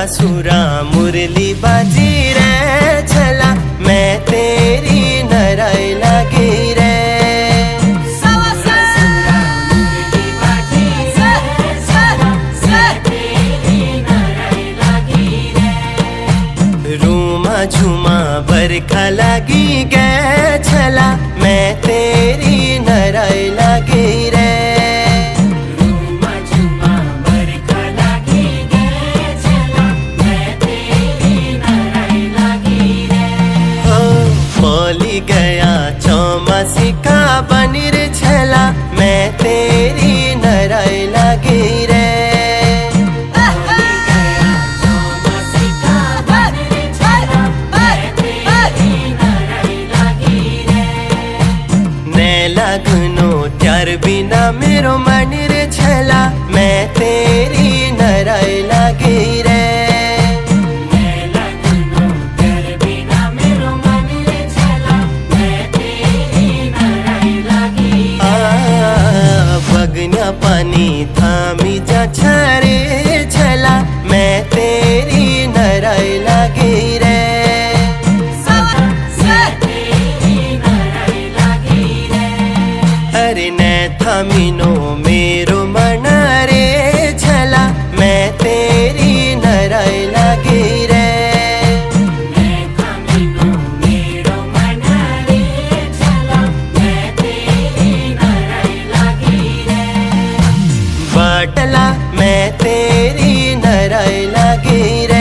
सुरा मुरली बाजी रे छला मैं तेरी नराई लागी रे। रूमा झूमा बरखा लागी गे छला मैं तेरी नराई लागी रे। बोली गया चौमासी का बनिर छला मैं तेरी नराई लागी रे। ने लगनो त्यार बिना मेरो मनिर छला मैं तेरी नराई लागी रे। बगन्या पानी थामी जा छरे छला मैं तेरी नराई लागी रे। अरे ने थामीनो मेरो मन रे छला मैं तेरी नराई लागी रे। बाटला मैं तेरी नराई लागी रे।